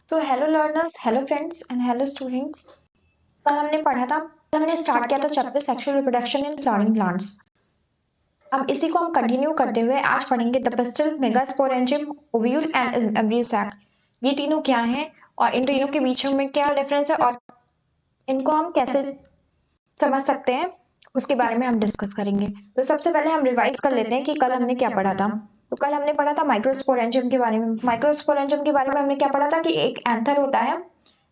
So hello learners, hello friends and hello students. कल हमने start किया था chapter sexual reproduction in flowering plants. अब इसी को हम कंटिन्यू करते हुए आज पढ़ेंगे the pistil, megasporangium, ovule and embryo sac. ये तीनों क्या हैं और इन तीनों के बीच में क्या डिफरेंस है और इनको हम कैसे समझ सकते हैं उसके बारे में हम डिस्कस करेंगे। तो सबसे पहले हम रिवाइज कर लेते हैं कि कल हमने क्या पढ़ा था। तो कल हमने पढ़ा था माइक्रोस्पोरेंजियम के बारे में। माइक्रोस्पोरेंजियम के बारे में हमने क्या पढ़ा था कि एक एंथर होता है।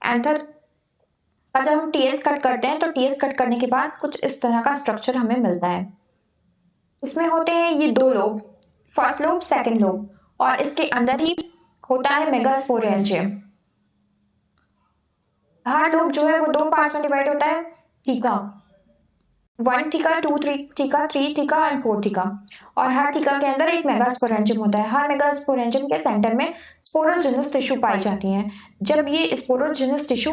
एंथर का जब हम टीएस कट करते हैं तो टीएस कट करने के बाद कुछ इस तरह का स्ट्रक्चर हमें मिलता है। इसमें होते हैं ये दो lobe, first lobe, second lobe, और इसके अंदर ही होता है मेगास्पोरेंजियम। हर लोब जो है वो दो पार्ट्स में डिवाइड होता है, टीका 1 टीका, 2 टीका, 3 टीका एंड 4 टीका। और हर टीका के अंदर एक मेगास्पोरेंजियम होता है। हर मेगास्पोरेंजियम के सेंटर में स्पोरोजिनस टिश्यू पाई जाती हैं। जब ये स्पोरोजिनस टिश्यू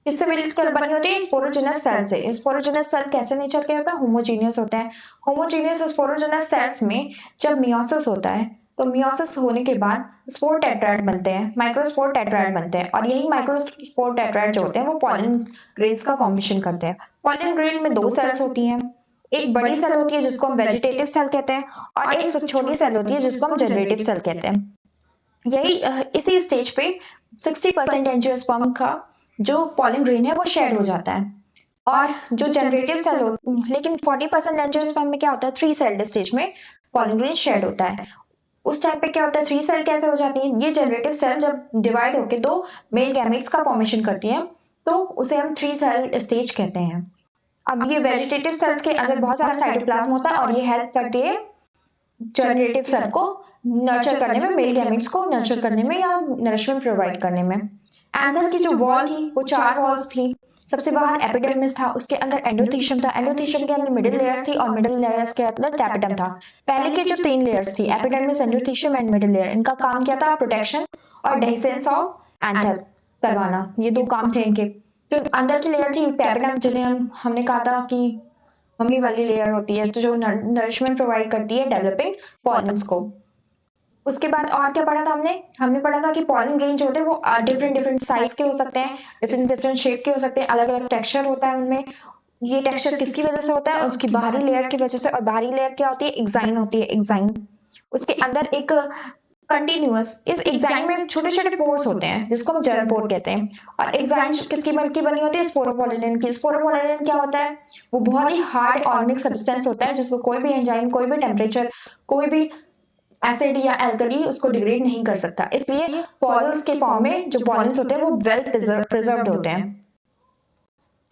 किससे मिलकर बनी होती है? स्पोरोजिनस सेल से। स्पोरोजिनस सेल कैसे नेचर के होता है? होमोजीनियस होता है। होमोजीनियस स्पोरोजिनस सेल्स में जब मियोसिस होता है तो मियोसिस होने के बाद स्पोर टेट्राइड बनते हैं, माइक्रोस्पोर टेट्राइड बनते हैं, और यही माइक्रोस्पोर टेट्राइड जो होते हैं वो पॉलन ग्रेन्स का फॉर्मेशन करते हैं। पॉलन ग्रेन में दो सेल्स होती हैं, एक बड़ी सेल होती है जिसको हम वेजिटेटिव सेल कहते हैं और एक छोटी सेल होती है जिसको हम जनरेटिव सेल कहते हैं। यही इसी स्टेज पे 60% एंजियोस्पर्म का जो पॉलन ग्रेन है वो शेड हो जाता है। और जो जनरेटिव सेल लेकिन 40% एंजियोस्पर्म में क्या होता है? 3 सेल्ड स्टेज में पॉलन ग्रेन शेड होता है। उस टाइम पे क्या होता है? 3 सेल कैसे हो जाती है? ये जनरेटिव सेल जब डिवाइड होकर दो मेल गैमेट्स का फॉर्मेशन करती है तो उसे हम 3 सेल स्टेज कहते हैं। अब ये वेजिटेटिव सेल्स के अंदर बहुत सारा साइटोप्लाज्म होता है और ये हेल्प करती है जनरेटिव सेल को नर्चर करने में, मेल गैमेट्स को नर्चर करने में या नरिशमेंट प्रोवाइड करने में। एंथर की जो वॉल थी वो 4 वॉल्स थी। सबसे बाहर एपिडर्मिस था, उसके अंदर एंडोथीशियम था, एंडोथीशियम के अंदर मिडिल लेयर्स थी और मिडिल लेयर्स के अंदर टैपेटम था। पहले के जो 3 लेयर्स थी, epidermis, endothecium and middle layer, इनका काम क्या था? प्रोटेक्शन और डेhiscence ऑफ एंथर करवाना। ये दो काम थे इनके। जो अंदर की लेयर थी टैपेटम, जिन्हें हमने कहा था कि मम्मी वाली लेयर होती है, तो जो नरिशमेंट प्रोवाइड करती है डेवलपिंग पॉलन्स को। उसके बाद और क्या पढ़ा था हमने पढ़ा था कि पॉलन ग्रेन जो होते हैं वो डिफरेंट साइज के हो सकते हैं, डिफरेंट शेप के हो सकते हैं, अलग अलग टेक्सचर होता है उनमें। ये टेक्सचर किसकी वजह से होता है? उसकी बाहरी लेयर की वजह से। और बाहरी लेयर क्या होती है? एक्साइन होती है, एक्साइन। उसके अंदर एक कंटिन्यूअस, इस एक्साइन में छोटे छोटे पोर्स होते हैं जिसको हम जर्म पोर कहते हैं। और एक्साइन किसकी बनी होती है? स्पोरोपोलिन की। स्पोरोपोलिन क्या होता है? वो बहुत ही हार्ड ऑर्गेनिक सब्सटेंस होता है जिसको कोई भी एंजाइम, कोई भी टेम्परेचर, कोई भी एसिड या एल्कली उसको डिग्रेड नहीं कर सकता। इसलिए पॉजल्स के फॉर्म में जो पॉलन्स होते हैं वो वेल प्रिजर्व्ड होते हैं।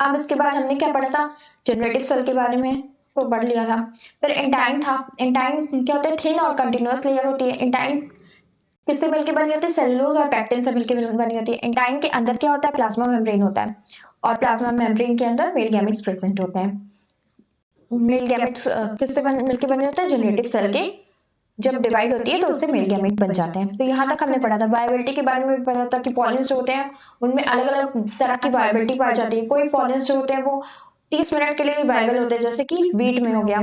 अब इसके बाद हमने क्या पढ़ा था? जनरेटिव सेल के बारे में तो पढ़ लिया था। फिर एंटाइन था। एंटाइन क्या होता है? थिन और कंटिन्यूअस लेयर होती है। एंटाइन किससे मिलकर बनी होती है? सेलुलोज और पैक्टिन से मिलकर बनी होती है। एंटाइन के अंदर क्या होता है? प्लाज्मा मेम्ब्रेन होता है और प्लाज्मा मेम्ब्रेन के अंदर मेल गैमेट्स प्रेजेंट होते हैं। मेल गैमेट्स किससे मिलकर बने होते हैं? जनरेटिव सेल के जब डिवाइड होती है तो उससे मेल गैमेट बन जाते हैं। तो यहाँ तक हमने पढ़ा था। वायबिलिटी के बारे में भी पढ़ा था कि पॉलन्स जो होते हैं उनमें अलग अलग तरह की वायबिलिटी पाई जाती है। कोई पॉलन्स जो होते हैं वो 30 मिनट के लिए वायबल होते हैं, जैसे कि वीट में हो गया।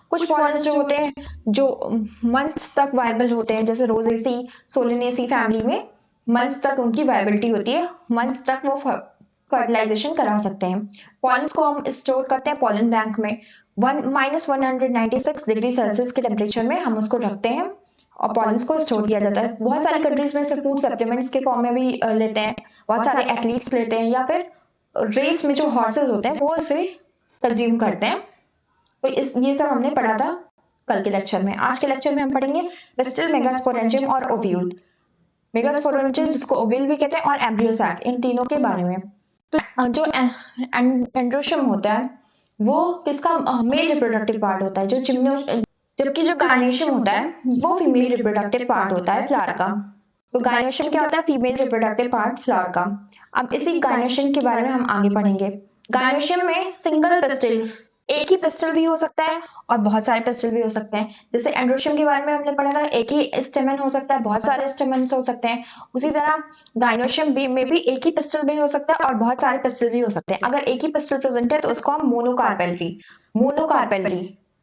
कुछ पॉलन्स जो होते हैं जो मंथ्स तक वायबल होते हैं, जैसे रोजेसी, सोलिनेसी फैमिली में मंथ्स तक उनकी वायबिलिटी होती है, मंथ्स तक वो फर्टिलाइजेशन करा सकते हैं। पॉलन्स को हम स्टोर करते हैं पॉलन बैंक में। -196 डिग्री सेल्सियस के टेम्परेचर में हम उसको रखते हैं और पॉलन्स को स्टोर किया जाता है। बहुत सारी कंट्रीज में से फूड सप्लीमेंट्स के फॉर्म में भी लेते हैं, बहुत सारे एथलीट्स लेते हैं, या फिर रेस में जो हॉर्सेस होते हैं वो इसे कंज्यूम करते हैं। तो ये सब हमने पढ़ा था कल के लेक्चर में। आज के लेक्चर में हम पढ़ेंगे पिस्टल, मेगास्पोरेंजियम और ओव्यूल। मेगास्पोरेंजियम जिसको ओव्यूल भी कहते हैं और एम्ब्रियो सैक, इन तीनों के बारे में। तो जो एंड्रोशियम होता है वो किसका? मेल रिप्रोडक्टिव पार्ट होता है। जबकि जो गायनेशियम होता है वो फीमेल रिप्रोडक्टिव पार्ट होता है फ्लावर का। तो गायनेशियम क्या होता है? फीमेल रिप्रोडक्टिव पार्ट फ्लावर का। अब इसी गायनेशियम के बारे में हम आगे पढ़ेंगे। गायनेशियम में सिंगल पिस्टल, एक ही पिस्टल भी हो सकता है और बहुत सारे पिस्टल भी हो सकते हैं। जैसे एंड्रोशियम के बारे में हमने पढ़ा था, एक ही स्टेमन हो सकता है, बहुत सारे स्टेमन्स हो सकते हैं। उसी तरह गायनेशियम में भी एक ही पिस्टल भी हो सकता है और बहुत सारे पिस्टल भी हो सकते हैं। अगर एक ही पिस्टल प्रेजेंट है तो उसको हम मोनोकार्पेलरी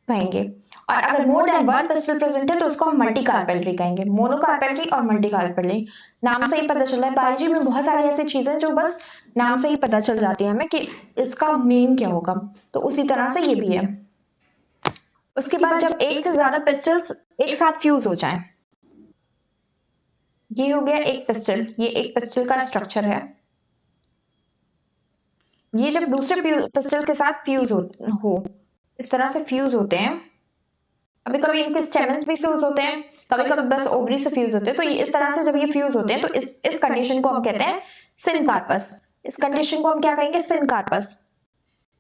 कहेंगे। और अगर more than one pistol present है तो उसको हम मल्टी कार्पेलरी कहेंगे, मोनोकार्पेलरी और मल्टी कार्पेलरी। नाम से ही पता चल रहा है, बायोलॉजी में बहुत सारी ऐसी चीजें जो बस नाम से ही पता चल जाती है हमें कि इसका मीन क्या होगा, तो उसी तरह से ये भी है। उसके बाद जब एक से ज्यादा पिस्टल्स एक साथ फ्यूज हो जाएं, ये हो गया एक पिस्टल, ये एक पिस्टल का स्ट्रक्चर है। ये जब दूसरे पिस्टल के साथ फ्यूज हो इस तरह से फ्यूज होते हैं, कभी कभी इनके स्टेमन्स भी फ्यूज होते हैं, कभी कभी बस ओवरी से फ्यूज होते हैं। तो ये इस तरह से जब ये फ्यूज होते हैं तो इस कंडीशन को हम कहते हैं सिनकार्पस। इस कंडीशन को हम क्या कहेंगे, सिनकार्पस।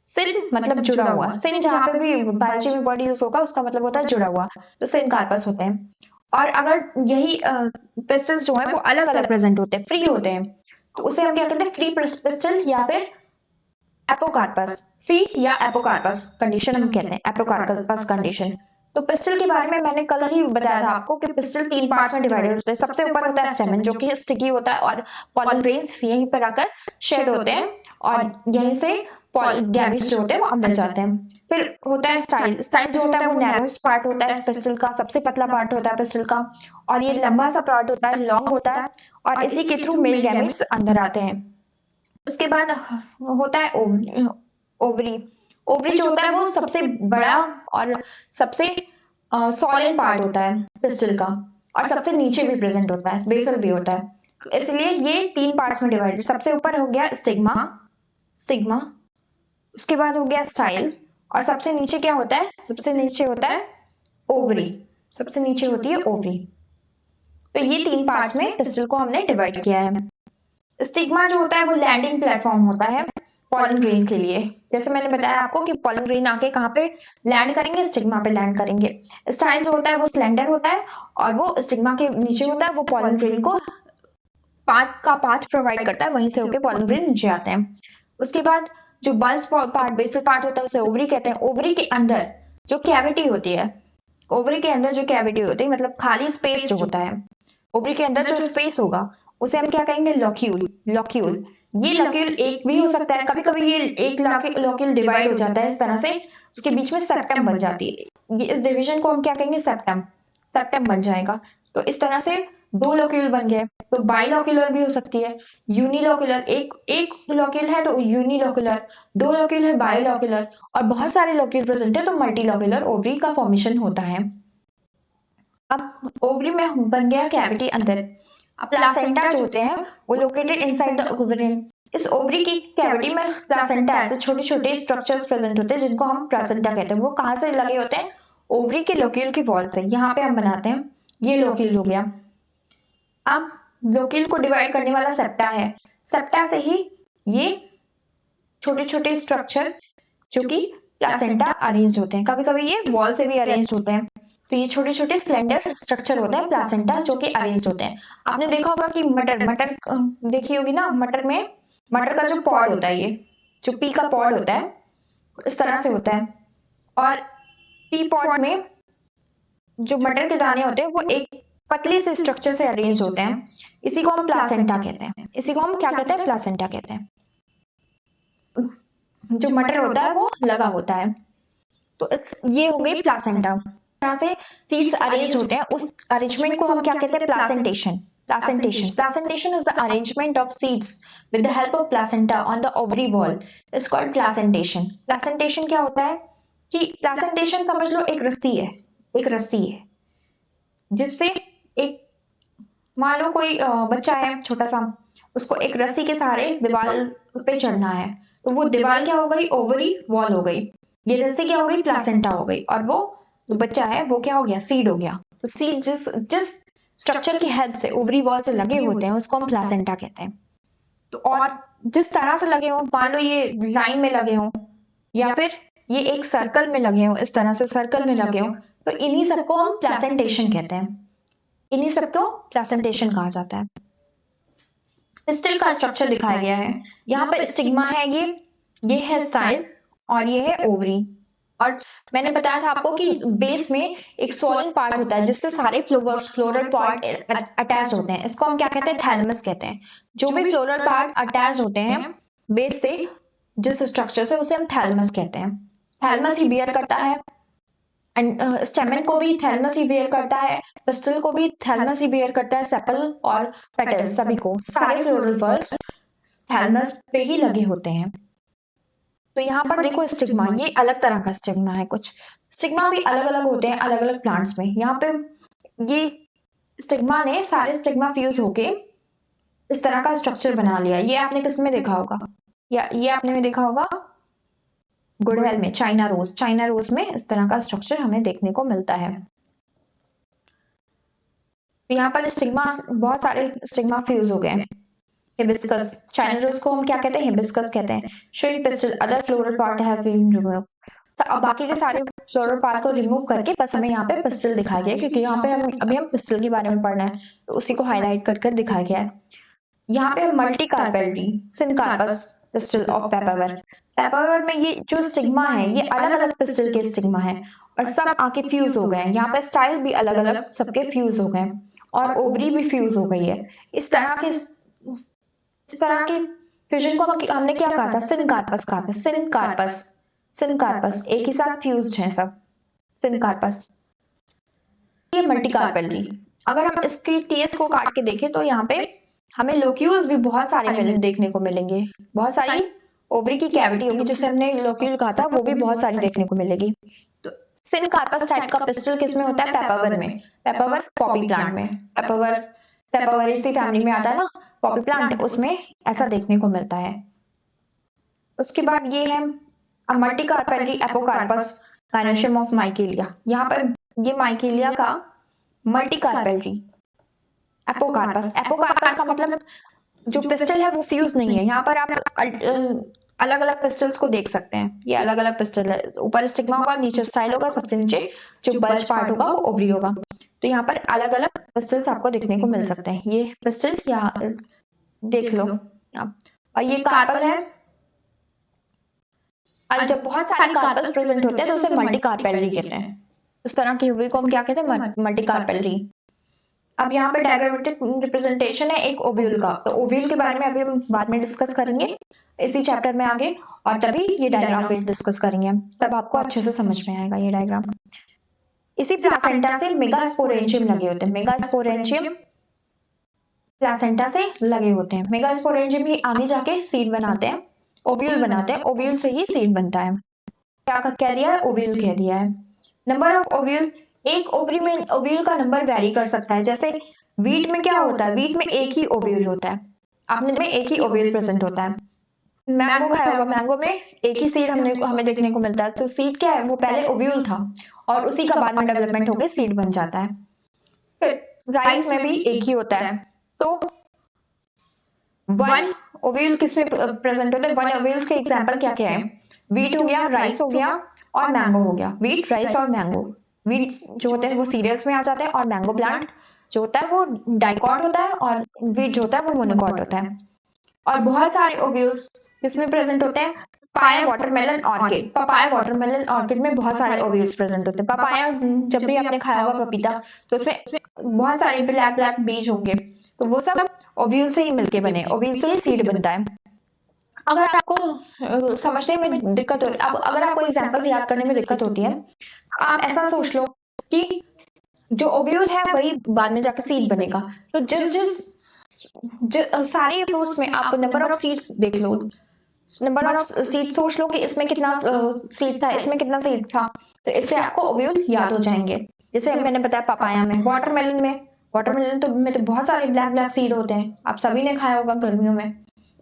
सिन मतलब जुड़ा हुआ, सिन जहाँ पे भी बायोलॉजी में वर्ड यूज होगा उसका मतलब होता है जुड़ा हुआ, तो सिनकार्पस होते हैं। और अगर यही पिस्टल्स जो है वो अलग अलग प्रेजेंट होते हैं, फ्री होते हैं, तो उसे हम क्या कहते हैं, फ्री पिस्टल या फिर एपोकार्पस। फ्री या एपोकार्पस कंडीशन हम कहते हैं, एपोकार्पस कंडीशन। तो पिस्टल के बारे में मैंने कल ही बताया था आपको कि पिस्टल 3 पार्ट्स में डिवाइडेड होते हैं। सबसे ऊपर होता है स्टेमन जो कि स्टिकी होता है और पॉलन ग्रेन्स यहीं पर आकर शेड होते हैं और यहीं से गैमेट्स जो होते हैं वो अंदर जाते हैं। फिर होता है स्टाइल। स्टाइल जो होता है वो नैरोस्ट पार्ट होता है पिस्टल का, सबसे पतला पार्ट होता है पिस्टल का, और ये लंबा सा पार्ट होता है, लॉन्ग होता है, और इसी के थ्रू मेल गैमेट्स अंदर आते हैं। उसके बाद होता है ओवरी। ओवरी जो होता है वो सबसे बड़ा और सबसे सॉलिड पार्ट होता है पिस्टल का, और सबसे नीचे भी प्रेजेंट होता है, बेसल भी होता है। इसलिए ये 3 पार्ट्स में डिवाइडेड। सबसे ऊपर हो गया स्टिग्मा, स्टिग्मा, उसके बाद हो गया स्टाइल, और सबसे नीचे क्या होता है, सबसे नीचे होता है ओवरी, सबसे नीचे होती है ओवरी। तो ये 3 पार्ट्स में पिस्टल को हमने डिवाइड किया है। स्टिग्मा जो होता है वो लैंडिंग प्लेटफॉर्म होता है पॉलन ग्रेन्स के लिए। जैसे मैंने बताया आपको कि पॉलन ग्रेन आके कहाँ पे लैंड करेंगे, स्टिग्मा पे लैंड करेंगे। स्टाइल जो होता है वो स्लेंडर होता है और वो स्टिग्मा के नीचे होता है, वो पॉलन ग्रेन को पाथ प्रोवाइड करता है, वहीं से होके पॉलन ग्रेन नीचे आते हैं। उसके बाद जो बल्स पार्ट, बेसल पार्ट होता है उसे ओवरी कहते हैं। ओवरी के अंदर जो कैविटी होती है, ओवरी के अंदर जो कैविटी होती है मतलब खाली स्पेस जो होता है, ओवरी के अंदर जो स्पेस होगा उसे हम क्या कहेंगे, लॉक्यूल। लॉक्यूल, ये लॉक्यूल एक भी हो सकता है, कभी कभी ये एक लॉक्यूल डिवाइड हो जाता है इस तरह से, उसके बीच में सेप्टम बन जाती है। ये इस डिवीजन को हम क्या कहेंगे, सेप्टम, सेप्टम बन जाएगा। तो इस तरह से 2 लॉक्यूल बन गए। तो बाइलॉक्यूलर भी हो सकती है, यूनिलॉक्यूलर, एक लॉक्यूल है तो यूनिलॉक्यूलर, 2 लॉक्यूल है बाइलॉक्यूलर, और बहुत सारे लॉक्यूल प्रेजेंट है तो मल्टीलॉक्यूलर ओवरी का फॉर्मेशन होता है। अब ओवरी में बन गया कैविटी अंदर। अब प्लासेंटा जो होते हैं वो लोकेटेड इनसाइड द ओवरी। इस ओवरी की कैविटी में प्लासेंटा ऐसे छोटे छोटे स्ट्रक्चर्स प्रेजेंट होते हैं जिनको हम प्लासेंटा कहते हैं। वो कहाँ से लगे होते हैं, ओवरी के लोक्यूल की वॉल से। यहाँ पे हम बनाते हैं, ये लोक्यूल हो गया। अब लोक्यूल को डिवाइड करने वाला सेप्टा है, सेप्टा से ही ये छोटे छोटे स्ट्रक्चर जो कि प्लासेंटा अरेंज होते हैं। कभी कभी ये वॉल से भी अरेंज होते हैं। तो ये छोटे छोटे स्लेंडर स्ट्रक्चर होते हैं प्लासेंटा जो कि अरेंज होते हैं। आपने देखा होगा कि मटर देखी होगी ना, मटर में मटर का जो पॉड होता है, ये जो पी का पॉड होता है इस तरह से होता है, और पी पॉड में जो मटर के दाने होते हैं वो एक पतले से स्ट्रक्चर से अरेंज होते हैं। इसी को हम प्लासेंटा कहते हैं। इसी को हम क्या कहते हैं, प्लासेंटा कहते हैं। जो मटर होता है वो लगा होता है, तो ये हो गई प्लासेंटा। तरह से सीड्स अरेंज होते हैं, उस अरेंजमेंट को हम क्या कहते हैं, placentation. Placentation, placentation is the arrangement of seeds with the help of placenta on the ovary wall is called placentation. Placentation क्या होता है कि प्लासेंटेशन समझ लो एक रस्सी है, एक रस्सी है जिससे एक, मान लो कोई बच्चा है छोटा सा, उसको एक रस्सी के सहारे दीवार पे चढ़ना है, तो वो दीवार क्या हो गई, ओवरी वॉल हो गई। ये रस्सी क्या हो गई, प्लासेंटा हो गई, और वो जो बच्चा है वो क्या हो गया, सीड हो गया। तो सीड जिस स्ट्रक्चर की हेल्प से ओवरी वॉल से लगे होते हैं उसको हम प्लासेंटा कहते हैं। तो और जिस तरह से लगे हो, मान लो ये लाइन में लगे हो या फिर ये एक सर्कल में लगे हो, इस तरह से सर्कल में लगे हो, तो इन्हीं सबको हम प्लासेंटेशन कहते हैं। इन्हीं सबको प्लासेंटेशन कहा जाता है। पिस्टल का स्ट्रक्चर दिखाया गया है, यहाँ पर स्टिग्मा है, ये है स्टाइल, और ये है ओवरी। और मैंने बताया था आपको कि बेस में एक सोलन पार्ट होता है जिससे सारे फ्लोरल पार्ट अटैच होते हैं। इसको हम क्या कहते हैं, थैलमस कहते हैं। जो भी फ्लोरल पार्ट अटैच होते हैं बेस से जिस स्ट्रक्चर से, उसे हम थैलमस कहते हैं। थैलमस ही बियर करता है स्टेमन को भी थैलमस ही बेयर करता है, पिस्टल को भी थैलमस ही बेयर करता है, सेपल और पेटल सभी को, सारे फ्लोरल बल्ब्स थैलमस पे ही लगे होते हैं। तो यहाँ पर देखो स्टिग्मा, ये अलग तरह का स्टिग्मा है। कुछ स्टिग्मा भी अलग अलग होते हैं अलग अलग प्लांट्स में। यहाँ पे ये स्टिग्मा ने सारे स्टिग्मा फ्यूज होके इस तरह का स्ट्रक्चर बना लिया। ये आपने किस में देखा होगा, या ये आपने देखा होगा गुड़हल में, चाइना रोज में इस तरह का स्ट्रक्चर हमें देखने को मिलता है। यहाँ पर स्टिग्मा, बहुत सारे स्टिग्मा फ्यूज हो गए। हिबिस्कस, चाइना रोज को हम क्या कहते हैं, हिबिस्कस कहते हैं। Showing pistil other floral part have been removed. अब बाकी के सारे फ्लोरल पार्ट को रिमूव करके बस हमें यहाँ पे पिस्टल दिखाया गया, क्योंकि यहाँ पे हम पिस्टल के बारे में पढ़ना है, तो उसी को हाईलाइट कर दिखाया गया है। यहाँ पे मल्टी कार्पेल्टी सिनकार्पस पिस्टल ऑफ पेपावर। पेपावर में ये जो स्टिग्मा है ये अलग अलग पिस्टल के स्टिग्मा है और सब आके फ्यूज हो गए हैं। यहाँ पे स्टाइल भी अलग अलग सबके फ्यूज हो गए और ओवरी भी फ्यूज हो गई है। इस तरह के फ्यूजन को हमने क्या कहा था, सिनकार्पस कहा था। सिनकार्पस एक ही साथ फ्यूज्ड हैं सब, सिनकार्पस। ये मल्टी कार्पेल्टी। अगर हम इसकी टीएस को काट के देखें तो यहाँ पे हमें लोक्यूल्स भी बहुत सारे देखने को मिलेंगे। बहुत सारी ओवरी की कैविटी होगी जिसे हमने लोक्यूल कहा था, वो भी बहुत सारी देखने को मिलेगी। तो सिनकार्पस टाइप का पिस्टल किसमें होता है, पेपावर में। पेपावर पॉपी प्लांट में, पेपावरेसी फैमिली में आता है ना पॉपी प्लांट, उसमें ऐसा देखने को मिलता है। उसके बाद ये है मल्टी कार्पेल्टी एपोकार्पस गायनोशियम ऑफ माइकेलिया। यहाँ पर ये माइकेलिया का मल्टी कार्पेल्टी एपोकार्पस का मतलब जो पिस्टल है वो फ्यूज नहीं है। यहाँ पर आप अलग अलग पिस्टल्स को देख सकते हैं। ये अलग अलग पिस्टल है, ऊपर स्टिग्मा होगा, नीचे स्टाइल होगा, सबसे नीचे जो बल्ज पार्ट होगा वो ओवरी होगा। तो यहाँ पर अलग अलग पिस्टल्स आपको देखने को मिल सकते हैं। ये पिस्टल यहाँ देख लो, और ये कार्पल है। और जब बहुत सारे कार्पल्स प्रेजेंट होते हैं तो उसे मल्टी कार्पेलरी कहते हैं। उस तरह की ओवरी को हम क्या कहते हैं, मल्टी कार्पेलरी। अब यहाँ पे डायग्रामेटिक रिप्रेजेंटेशन है एक ओव्यूल का, तो ओव्यूल के बारे में अभी हम बाद में डिस्कस करेंगे इसी चैप्टर में आगे, और तभी ये डायग्राम फिर डिस्कस करेंगे, तब आपको अच्छे से समझ में आएगा ये डायग्राम। इसी प्लासेंटा से मेगास्पोरेंजियम लगे होते हैं, मेगास्पोरेंजियम प्लासेंटा से लगे होते हैं। मेगास्पोरेंजियम ही आगे जाके सीड बनाते हैं, ओव्यूल बनाते हैं, ओव्यूल से ही सीड बनता है। क्या कह दिया है, ओव्यूल कह दिया है। नंबर ऑफ ओव्यूल, एक ओवरी में ओव्यूल का नंबर वैरी कर सकता है। जैसे वीट में क्या होता है, वीट में एक ही ओव्यूल होता है, आपने में एक ही ओव्यूल प्रेजेंट होता है। मैंगो खाया होगा, मैंगो में एक ही सीड हमें देखने को मिलता है। तो सीड क्या है, वो पहले ओव्यूल था और उसी का बाद में डेवलपमेंट होकर सीड बन जाता है। फिर राइस में भी एक ही होता है। तो वन ओव्यूल किसमें प्रेजेंट होता है, वन ओव्यूल्स के एग्जांपल क्या क्या है, वीट हो गया, राइस हो गया और मैंगो हो गया। वीट, राइस और मैंगो। वीट जो होते हैं वो सीरियल्स में आ जाते हैं और मैंगो प्लांट जो होता है वो डाइकॉट होता है और वीट जो होता है वो मोनोकॉट होता है। और बहुत सारे ओव्यूल्स किसमें प्रेजेंट होते हैं, papaya, watermelon, orchid. Papaya, watermelon, orchid में बहुत सारे ओव्यूल्स प्रेजेंट होते हैं। पपाया जब भी आपने खाया होगा पपीता, तो उसमें बहुत सारे ब्लैक ब्लैक बीज होंगे, तो वो सब ओव्यूल से ही मिलके बने, ओव्यूल से ही सीड बनता है। अगर आपको समझने में दिक्कत हो, अब अगर आपको एग्जांपल्स याद करने में दिक्कत होती है, आप ऐसा सोच लो कि जो ओव्यूल है वही बाद में जाकर सीड बनेगा। तो जिस सारे फ्रूट्स में आप नंबर ऑफ सीड्स देख लो, नंबर ऑफ सीड सोच लो कि इसमें कितना सीड था, इसमें कितना सीड था, तो इससे आपको ओव्यूल याद हो जाएंगे। जैसे मैंने बताया पपाया में, वाटरमेलन में तो बहुत सारे ब्लैक ब्लैक सीड होते हैं, आप सभी ने खाया होगा गर्मियों में।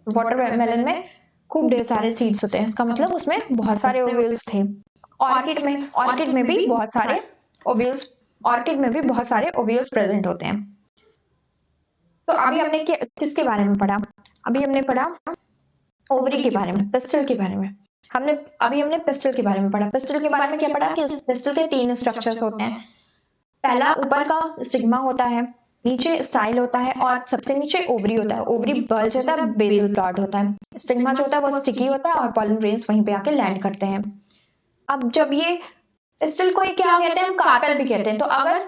वाटरमेलन में खूब ढेर सारे सीड्स होते हैं, इसका मतलब उसमें बहुत सारे ओव्यूल्स थे। ऑर्किड में भी बहुत सारे ओव्यूल्स, ऑर्किड में भी बहुत सारे ओव्यूल्स प्रेजेंट होते हैं। तो अभी हमने किसके बारे में पढ़ा, अभी हमने पढ़ा ओवरी के बारे में, पिस्टल के बारे में। हमने पिस्टल के बारे में पढ़ा। पिस्टल के बारे में क्या पढ़ा कि पिस्टल के 3 स्ट्रक्चर्स होते हैं। पहला ऊपर का स्टिग्मा होता है, नीचे स्टाइल होता है और सबसे नीचे ओवरी होता है। ओवरी बल्ज होता है, बेसल पार्ट होता है। स्टिग्मा जो होता है वो स्टिकी होता है और पॉलन ग्रेन्स वहीं पे आके लैंड करते हैं। अब जब ये पिस्टल को क्या कहते हैं, हम कार्पेल भी कहते हैं। तो अगर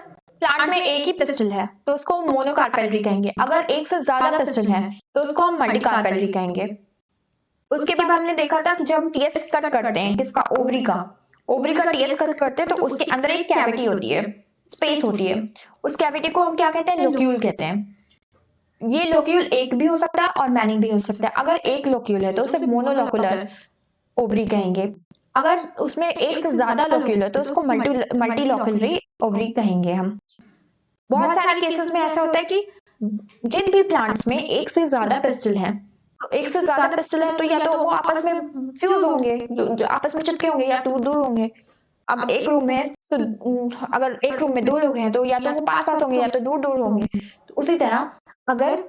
प्लांट में एक ही पिस्टल है तो उसको मोनोकार्पेलरी कहेंगे, अगर एक से ज्यादा पिस्टल है तो उसको हम मल्टीकार्पेलरी कहेंगे। उसके बाद हमने देखा था कि जब हम टीएस कट करते हैं किसका, ओवरी का, ओवरी का टीएस करते हैं तो उसके अंदर एक कैविटी होती है, स्पेस होती है, उस कैविटी को हम क्या कहते हैं, लोक्यूल कहते हैं। ये लोक्यूल एक भी हो सकता है और मैनी भी हो सकता है। अगर एक लोक्यूल है तो उसे मोनोलोकुलर ओवरी कहेंगे, अगर उसमें एक से ज्यादा लोक्यूल है तो उसको मल्टीलोकुलरी ओवरी कहेंगे हम। बहुत सारे केसेस में ऐसा होता है कि जिन भी प्लांट्स में एक से ज्यादा पिस्टल है, तो एक से ज्यादा पिस्टल है तो या तो वो आपस में फ्यूज होंगे, आपस में चिपके होंगे या दूर दूर होंगे। अब एक रूम में तो अगर एक रूम में दो लोग हैं तो या तो वो पास पास होंगे या तो दूर दूर होंगे। तो उसी तरह अगर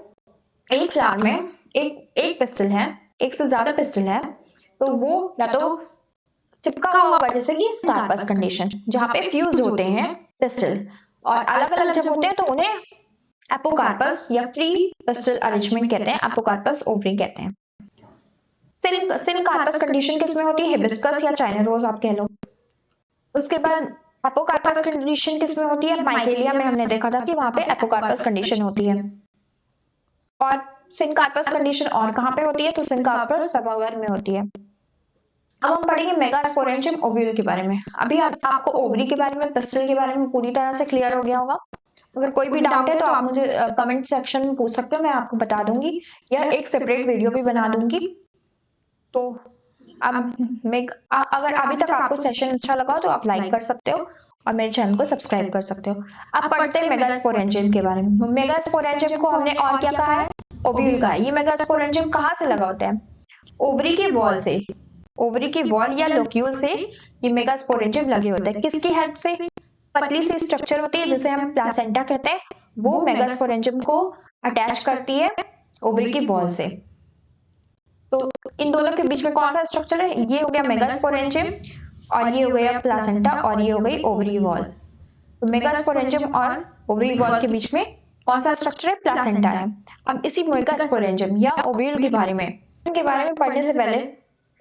एक फ्लावर में एक पिस्टल है, एक से ज्यादा पिस्टल है, तो वो या तो चिपका हुआ होगा, जैसे कि स्टारबस्ट कंडीशन जहां पे फ्यूज होते हैं पिस्टल, और अलग अलग जब होते हैं तो उन्हें एपोकार्पस या फ्री पिस्टल अरेंजमेंट कहते हैं, एपोकार्पस ओवरी कहते हैं। सिनकार्पस कंडीशन किसमें होती है, हिबिस्कस या चाइना रोज आप कह लो। उसके बाद एपोकार्पस कंडीशन किसमें होती है, माइकेलिया में हमने देखा था कि वहां पे एपोकार्पस कंडीशन होती है। और सिनकार्पस कंडीशन और कहां पे होती है, तो सिनकार्पस पेपावर में होती है। अब हम पढ़ेंगे मेगास्पोरेंजियम ओव्यूल के बारे में। अभी आपको ओवरी के बारे में, पिस्टल के बारे में पूरी तरह से क्लियर हो गया होगा। अगर कोई भी डाउट है तो आप मुझे कमेंट सेक्शन में पूछ सकते हो, मैं आपको बता दूंगी या एक सेपरेट वीडियो भी बना दूंगी। तो अब अगर अभी तक आपको सेशन अच्छा लगा तो आप लाइक कर सकते हो और मेरे चैनल को सब्सक्राइब कर सकते हो। अब पढ़ते हैं मेगास्पोरेंजियम के बारे में। मेगास्पोरेंजियम को हमने और क्या कहा है, ओव्यूल का। ये मेगास्पोरेंजियम कहाँ से लगा होता है, ओवरी के वॉल से, ओवरी की वॉल या लोक्यूल से ये मेगास्पोरेंजियम लगे होते हैं। किसकी हेल्प से, पतली सी स्ट्रक्चर होती है जिसे हम प्लासेंटा कहते हैं, वो मेगास्पोरेंजियम को अटैच करती है ओवरी की वॉल से। तो इन दोनों के बीच में कौन सा स्ट्रक्चर है, ये हो गया मेगास्पोरेंजियम और ये हो गया प्लासेंटा और ये हो गई ओवरी वॉल। तो मेगास्पोरेंजियम और ओवरी वॉल के बीच में कौन सा स्ट्रक्चर है, प्लासेंटा है। अब इसी मेगास्पोरेंजियम या ओव्यूल के बारे में पढ़ने से पहले,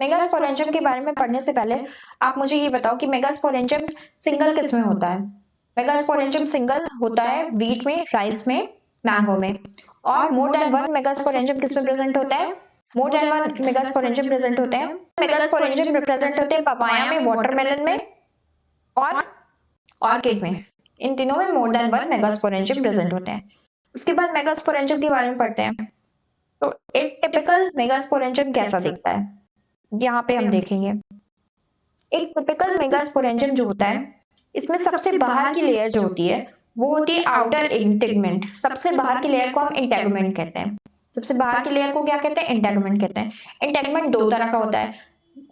मेगास्पोरेंजियम के बारे में पढ़ने से पहले आप मुझे ये बताओ कि मेगास्पोरेंजियम सिंगल किसमें होता है। मेगास्पोरेंजियम सिंगल होता है वीट में, राइस में, मैंगो में। और मोर देन वन मेगास्पोरेंजियम किसमें प्रेजेंट होता है, more than one megasporangium present होते हैं। मेगास्पोरेंजियम प्रेजेंट होते हैं पपाया में, वाटरमेलन में और ऑर्किड में। इन तीनों में more than one megasporangium present होते हैं। उसके बाद मेगास्पोरेंजियम के बारे में पढ़ते हैं। तो एक टिपिकल मेगास्पोरेंजियम कैसा दिखता है, यहाँ पे हम देखेंगे। एक टिपिकल मेगास्पोरेंजियम जो होता है, इसमें सबसे बाहर की लेयर जो होती है वो होती है आउटर इंटेगमेंट। सबसे बाहर की लेयर को हम इंटेगमेंट कहते हैं। सबसे बाहर की लेयर को क्या कहते हैं, इंटेगमेंट कहते हैं। इंटेगमेंट दो तरह का होता है,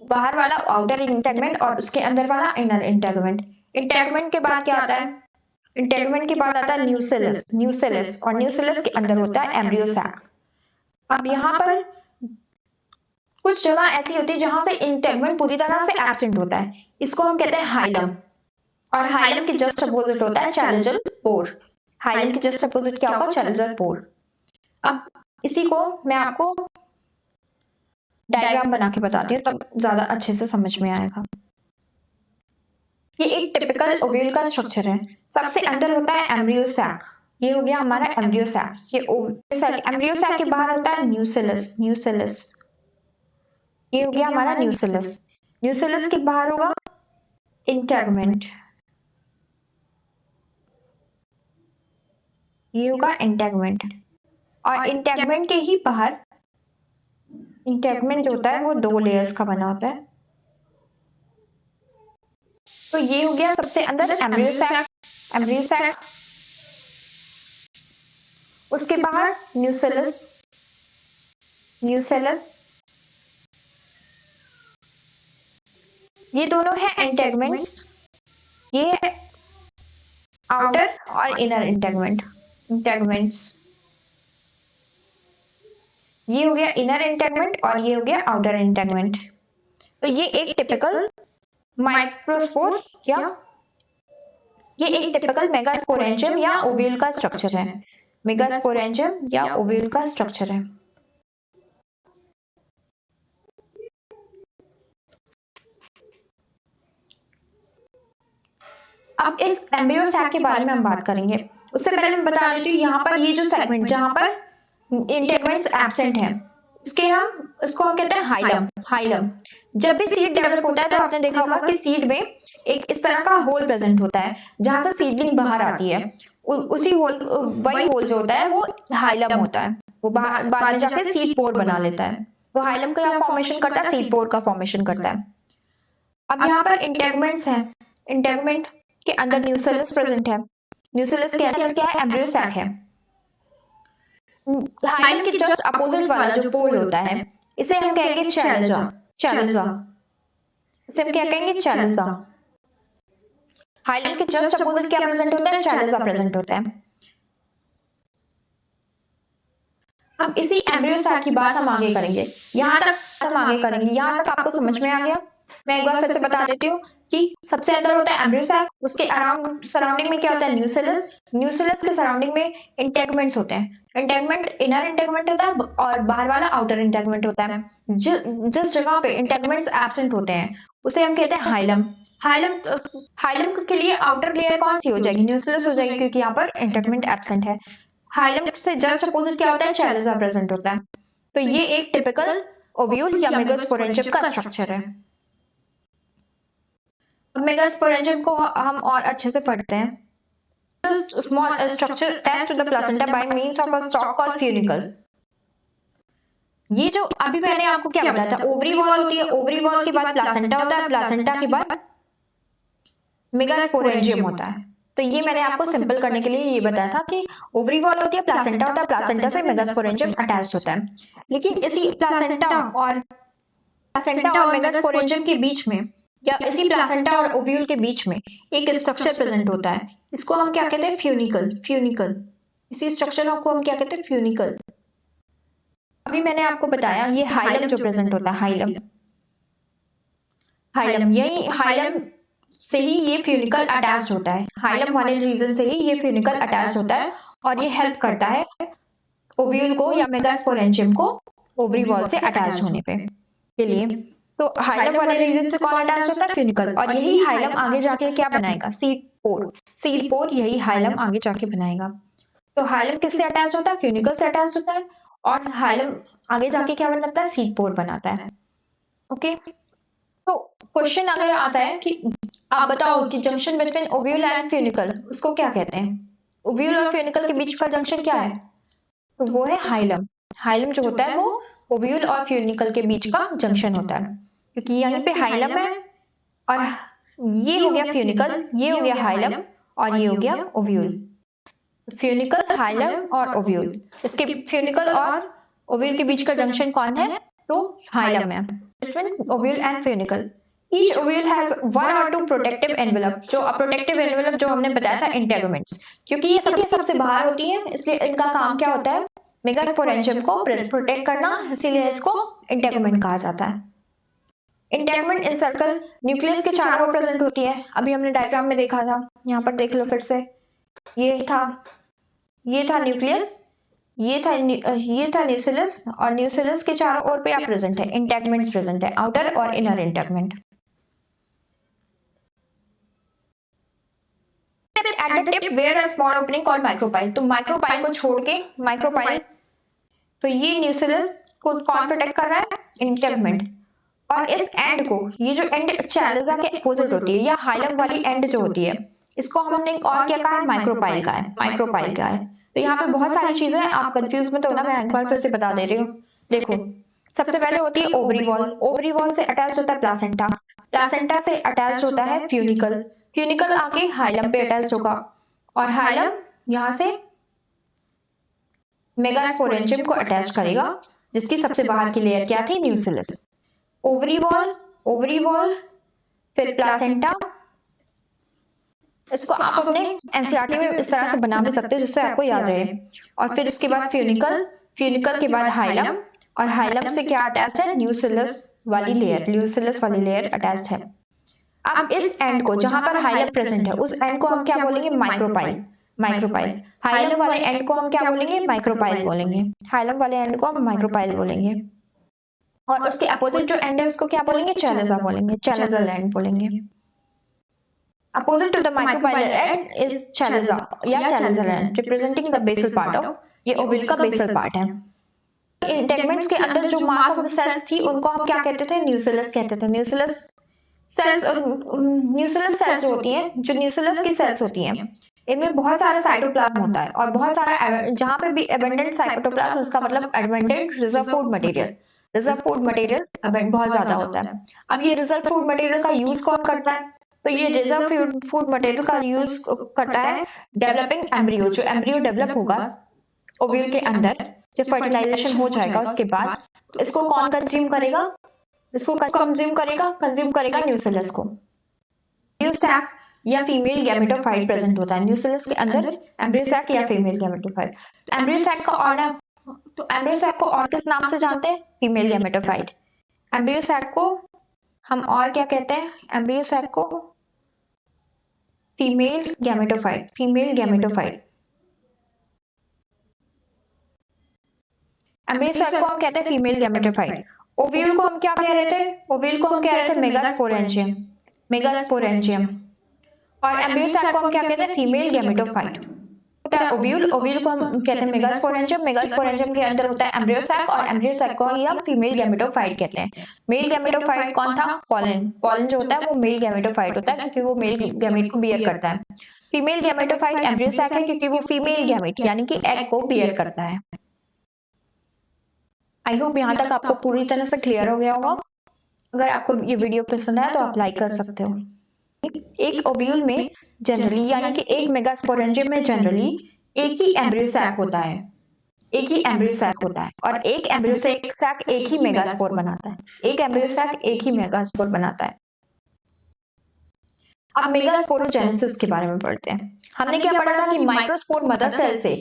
बाहर वाला आउटर इंटेगमेंट और उसके अंदर वाला इनर इंटेगमेंट। इंटेगमेंट के बाद क्या आता है, इंटेगमेंट के बाद आता है न्यूसेलस। न्यूसेलस और न्यूसेलस के अंदर होता है एम्ब्रियो सैक। अब यहाँ पर कुछ जगह ऐसी होती है जहां से इंटेगमेंट पूरी तरह से एब्सेंट होता है, इसको हम कहते हैं हाइलम। और हाइलम के जस्ट अपोजिट होता है चैलेंजल पोर। हाइलम के जस्ट अपोजिट क्या होगा, चैलेंजल पोर। अब इसी को मैं आपको डायग्राम बना के बताती हूँ तब ज्यादा अच्छे से समझ में आएगा। ये एक टिपिकल ओव्यूल का स्ट्रक्चर है। सबसे अंदर होता है एम्ब्रियो सैक, ये हो गया हमारा एम्ब्रियो सैक। ये एम्ब्रियो सैक के बाहर होता है न्यूसेलस। न्यूसेलस ये हो गया हमारा न्यूसेलस। न्यूसेलस के बाहर होगा इंटेगमेंट, ये होगा इंटेगमेंट। और इंटेगमेंट के ही बाहर, इंटेगमेंट जो होता है वो दो लेयर्स का बना होता है। तो ये हो गया सबसे अंदर एम्ब्रियो सैक, एम्ब्रियो सैक। उसके बाहर न्यूसेलस, न्यूसेलस। ये दोनों है इंटेगमेंट्स, ये आउटर और इनर इंटेगमेंट, इंटेगमेंट्स। ये हो गया इनर इंटेगमेंट और ये हो गया आउटर इंटेगमेंट। तो ये एक टिपिकल माइक्रोस्पोर या ये एक टिपिकल मेगास्पोरेंजियम या ओव्यूल का स्ट्रक्चर है। मेगास्पोरेंजियम या ओव्यूल का स्ट्रक्चर है। अब इस एम्ब्रियो सैक के बारे में हम बात करेंगे। उससे पहले मैं बता देती हूँ, यहाँ पर ये जो सेगमेंट जहां पर इंटेगमेंट्स एब्सेंट है, इसको हम कहते हैं हाइलम। हाइलम जब भी सीड डेवलप होता है तो आपने देखा होगा कि सीड में एक इस तरह का होल प्रेजेंट होता है जहां से सीडलिंग बाहर आती है। उसी होल वही होल जो होता है वो हाइलम होता है। वो बाद में जाके सीड पोर बना लेता है। वो हाइलम का फॉर्मेशन करता है, सीड पोर का फॉर्मेशन करता है। अब यहाँ पर इंटेगमेंट्स हैं। इंटेगमेंट के अंदर न्यूसेलस प्रेजेंट है। न्यूसेलस के अंदर क्या है? एम्ब्रियो सैक है। हाइलम के जस्ट अपोजिट वाला जो पोल होता है इसे हम कहेंगे चैलेजा। चैलेजा इसे हम क्या कहेंगे? चैलेजा। हाइलम के जस्ट अपोजिट क्या प्रेजेंट होता है? चैलेजा प्रेजेंट होता है। अब इसी एम्ब्रियो सैक की बात हम आगे करेंगे। यहाँ तक हम आगे करेंगे। यहाँ तक आपको समझ में आ गया? मैं एक बार फिर से बता देती हूँ कि सबसे अंदर होता है एम्ब्रियो सैक, उसके अराउंड सराउंडिंग में क्या होता है? न्यूसेलस। न्यूसेलस के सराउंडिंग में इंटेगमेंट्स होते हैं। इंटेगमेंट इनर इंटेगमेंट होता है और बाहर वाला आउटर इंटेगमेंट होता है। जिस जगह पे इंटेगमेंट्स एब्सेंट होते हैं उसे हम कहते हैं हाइलम। हाइलम हाइलम के लिए आउटर लेयर कौन सी हो जाएगी? न्यूसेलस हो जाएगी, क्योंकि यहाँ पर इंटेगमेंट एब्सेंट है। हाइलम से जस्ट अपोजिट क्या होता है? चैलेजा प्रेजेंट होता है। तो ये एक टिपिकल ओव्यूल या मेगास्पोरेंजियम का स्ट्रक्चर है। मेगास्पोरेंजियम को हम और अच्छे से पढ़ते हैं। Small structure attached to the placenta by means of a stalk called funicle. ये जो अभी मैंने आपको क्या बताया था? ओवरी वॉल होती है, ओवरी वॉल के बाद प्लासेंटा होता है, प्लासेंटा के बाद मेगास्पोरेंजियम होता है। तो ये मैंने आपको सिंपल करने के लिए ये बताया था कि ओवरी वॉल होती है, प्लासेंटा होता है, प्लासेंटा से मेगास्पोरेंजियम अटैच होता है। लेकिन इसी प्लासेंटा और मेगास्पोरेंजियम के बीच में या इसी प्लासेंटा और ओव्यूल के बीच में एक स्ट्रक्चर प्रेजेंट होता है। इसको हम क्या कहते हैं? फ्यूनिकल। फ्यूनिकल इसी स्ट्रक्चर को हम क्या कहते हैं? फ्यूनिकल। अभी मैंने आपको बताया ये हाइलम जो प्रेजेंट होता है, हाइलम। हाइलम यही हाइलम से ही ये फ्यूनिकल अटैच होता है। हाइलम वाले रीजन से ही ये फ्यूनिकल अटैच होता है और ये हेल्प करता है ओव्यूल को या मेगास्पोरेंजियम को ओवरी वॉल से अटैच होने पे के लिए। तो हाइलम वाले रीजन से कौन अटैच होता है? फ्यूनिकल। और यही हाइलम आगे जाके क्या बनाएगा? सीड पोर। सीड पोर यही हाइलम आगे जाके बनाएगा। तो हाइलम किससे अटैच होता है? फ्यूनिकल से अटैच होता है और हाइलम आगे जाके क्या बनाता है? सीड पोर बनाता है। ओके, तो क्वेश्चन अगर आता है कि आप बताओ कि junction between ovule and funicle उसको क्या कहते हैं? ओव्यूल और फ्यूनिकल के बीच का जंक्शन क्या है? तो वो है हाइलम। हाइलम जो होता है वो ओव्यूल और फ्यूनिकल के बीच का जंक्शन होता है, क्योंकि यहीं पे हाइलम है और ये हो गया फ्यूनिकल, ये हो गया हाइलम और ये हो गया ओव्यूल। फ्यूनिकल, हाइलम और ओव्यूल, इसके फ्यूनिकल और ओव्यूल के बीच का जंक्शन कौन है? तो हाइलम है। Ovule and funicle, each ovule has one और टू प्रोटेक्टिव एनवेलप। जो प्रोटेक्टिव एनवेलप जो हमने बताया था इंटेगुमेंट्स, क्योंकि ये सबसे बाहर होती है इसलिए इनका काम क्या होता है? मेगास्पोरेंजियम को प्रोटेक्ट करना, इसीलिए इसको इंटेगुमेंट कहा जाता है। इंटेगुमेंट इन सर्कल न्यूक्लियस के चारों ओर प्रेजेंट होती है। अभी हमने डायग्राम में देखा था, यहाँ पर देख लो फिर से। ये था न्यूक्लियस, ये था न्यूसेलस और न्यूसेलस के चारों ओर पे क्या प्रेजेंट है? इंटेगमेंट्स प्रेजेंट है, आउटर और inner integument. At the tip where a small opening called micropyle. तो माइक्रोपाइल को छोड़ के माइक्रोपाइल, तो ये न्यूसेलस को कौन प्रोटेक्ट कर रहा है? इंटेगमेंट। और इस एंड को, ये जो एंड चैलेजा के अपोजिट होती है या हाइलम वाली एंड जो होती है, इसको हमने और क्या कहा है? माइक्रोपाइल का है। माइक्रोपाइल का है। तो यहाँ पे बहुत सारी चीजें हैं, आप कंफ्यूज मत होना, मैं एक बार फिर से बता दे रही हूँ। देखो, सबसे पहले होती है ओवरी वॉल। ओवरी वॉल से अटैच होता है प्लासेंटा। प्लासेंटा से अटैच होता है फ्यूनिकल। फ्यूनिकल आके हाइलम पे अटैच होगा और हाइलम यहाँ से मेगास्पोरेंजियम को अटैच करेगा, जिसकी सबसे बाहर की लेयर क्या थी? न्यूसेलस। ओवरी वॉल, फिर प्लासेंटा। इसको आप अपने एनसीईआरटी में इस तरह से बना भी सकते हो जिससे आपको याद रहे। और फिर उसके बाद फ्यूनिकल, फ्यूनिकल के बाद हाइलम और हाइलम से क्या अटैच्ड है? न्यूसेलस वाली लेयर अटैच्ड है। अब इस एंड को, जहां पर हाइलम प्रेजेंट है, उस एंड को हम क्या बोलेंगे? माइक्रोपाइल। हाइलम वाले एंड को हम क्या बोलेंगे? माइक्रोपाइल बोलेंगे। हाइलम वाले एंड को हम माइक्रोपाइल बोलेंगे और उसके अपोजिट जो एंड है उसको क्या बोलेंगे? चैलेजा बोलेंगे, चैलेजल एंड बोलेंगे। Opposite to the micropylar end is chalaza या chalaza end, representing the basal part of, ये ओव्यूल का बेसल पार्ट है। इंटेगमेंट्स के अंदर जो मास ऑफ द सेल्स थी उनको हम क्या कहते थे, न्यूक्लियस कहते थे। न्यूक्लियस सेल्स और न्यूक्लियस सेल्स जो होती हैं, जो न्यूक्लियस की सेल्स होती हैं, इनमें बहुत सारा साइटोप्लाज्म होता है और बहुत सारा, जहाँ पे भी एबंडेंट साइटोप्लाज्म, उसका मतलब abundant reserve food material, reserve food material बहुत ज्यादा होता है। अब ये रिजर्व फूड मटेरियल का यूज कौन करता है, तो ये रिजर्व फूड मटेरियल का यूज करता है डेवलपिंग एम्ब्रियो। जो एम्ब्रियो डेवलप होगा ओव्यूल के अंदर, जब फर्टिलाइजेशन हो जाएगा उसके बाद, तो इसको कौन कंज्यूम करेगा, इसको कंज्यूम करेगा न्यूक्लियस को। एम्ब्रियो सैक या फीमेल गैमेटोफाइट प्रेजेंट होता है न्यूक्लियस के अंदर, एम्ब्रियो सैक या फीमेल गैमेटोफाइट। एम्ब्रियो सैक का और, तो एम्ब्रियो सैक को और किस नाम से जानते हैं, फीमेल गैमेटोफाइट। एम्ब्रियो सैक को हम और क्या कहते हैं, एम्ब्रियो सैक को female gametophyte, female gametophyte. Embryo sac को हम कहते हैं फीमेल गैमेटोफाइट। ओव्यूल को हम क्या कह रहे थे, ओव्यूल को हम कह रहे थे मेगास्पोरेंजियम, मेगास्पोरेंजियम। और एम्ब्रियो सैक को हम क्या कहते हैं, फीमेल गैमेटोफाइट। ओव्यूल, ओव्यूल को हम कहते हैं मेगास्पोरेंजियम, मेगास्पोरेंजियम के अंदर होता है एम्ब्रियो सैक, और एम्ब्रियो सैक को ही हम फीमेल गैमेटोफाइट कहते हैं। मेल गैमेटोफाइट कौन था, पॉलन। पॉलन जो होता है वो मेल गैमेटोफाइट होता है क्योंकि वो मेल गैमेट को बियर करता है। फीमेल गैमेटोफाइट एम्ब्रियो सैक है क्योंकि वो फीमेल गैमेट यानी कि एग को बियर करता है। आई होप यहाँ तक आपको पूरी तरह से क्लियर हो गया होगा। अगर आपको ये वीडियो पसंद आया तो आप लाइक कर सकते हो। एक ओव्यूल में जनरली, यानी कि एक मेगास्पोरेंजियम में जनरली एक ही एम्ब्रियो सैक होता है, एक ही एम्ब्रियो सैक होता है, और एक एम्ब्रियो सैक एक ही मेगास्पोर बनाता है, एक एम्ब्रियो सैक एक ही मेगास्पोर बनाता है। अब मेगास्पोरोजेनेसिस के बारे में पढ़ते हैं। हमने क्या पढ़ा था कि माइक्रोस्पोर मदर सेल से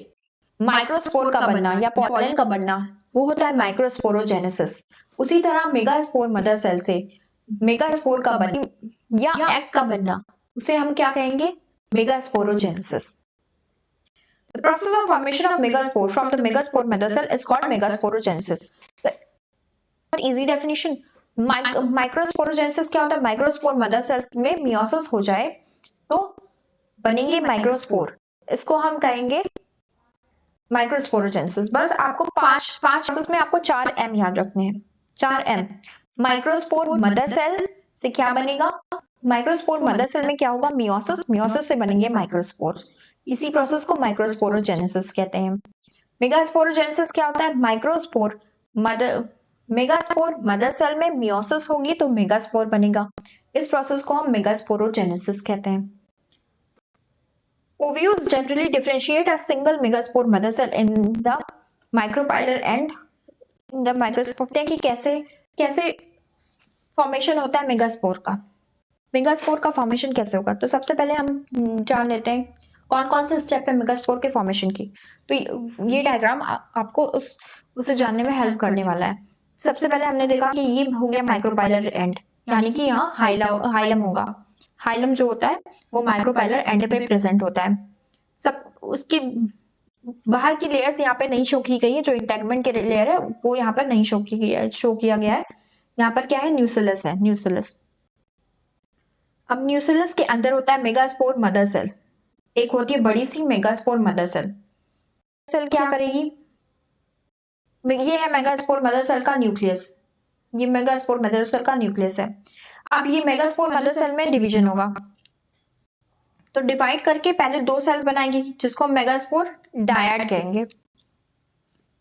माइक्रोस्पोर का बनना या पॉलन का बनना, वो होता है माइक्रोस्पोरोजेनेसिस। उसी तरह मेगास्पोर मदर सेल से मेगास्पोर का बनना या एग का बनना, उसे हम क्या कहेंगे, megasporogenesis. The process of formation of megaspore from the megaspore mother cell is called megasporogenesis. Easy definition. Microsporogenesis क्या होता है, माइक्रोस्पोर मदर सेल्स में मियोसिस हो जाए तो बनेंगे माइक्रोस्पोर, इसको हम कहेंगे माइक्रोस्पोरोजेनेसिस। बस आपको पांच प्रोसेस में आपको 4 एम याद रखने हैं, 4 एम। माइक्रोस्पोर मदर सेल से क्या बनेगा, माइक्रोस्पोर मदर सेल में क्या होगा, मियोसिस, मियोसिस से बनेंगे माइक्रोस्पोर। इसी प्रोसेस को माइक्रोस्पोरोजेनेसिस कहते हैं। मेगास्पोरोजेनेसिस क्या होता है, माइक्रोस्पोर मेगास्पोर मदर सेल में मियोसिस होगी तो मेगास्पोर बनेगा। इस प्रोसेस को हम मेगास्पोरोजेनेसिस कहते हैं। Ovules generally differentiate a single megaspore mother cell in the micropylar and in the microspore। कि कैसे कैसे फॉर्मेशन होता है मेगास्पोर का, मेगास्पोर का फॉर्मेशन कैसे होगा। तो सबसे पहले हम जान लेते हैं कौन कौन से स्टेप है मेगास्पोर के फॉर्मेशन की। तो ये डायग्राम आपको उसे जानने में हेल्प करने वाला है। सबसे पहले हमने देखा कि ये हो गया माइक्रोपाइलर एंड, यानी कि यहाँ हाइलम होगा। हाइलम जो होता है वो माइक्रोपाइलर एंड पे प्रेजेंट होता है। सब उसकी बाहर की लेयर्स यहाँ पे नहीं शो की गई है, जो इंटेगमेंट के लेयर है वो यहाँ पर नहीं शो किया गया है। यहाँ पर क्या है, न्यूक्लियस है, न्यूक्लियस। अब न्यूक्लियस के अंदर होता है मेगास्पोर मदर सेल, एक होती है बड़ी सी मेगास्पोर मदर सेल। सेल क्या करेगी, ये है मेगास्पोर मदर सेल का न्यूक्लियस, ये मेगास्पोर मदर सेल का न्यूक्लियस है। अब ये मेगास्पोर मदर सेल में डिवीजन होगा, तो डिवाइड करके पहले 2 सेल बनाएगी जिसको मेगास्पोर डायड कहेंगे,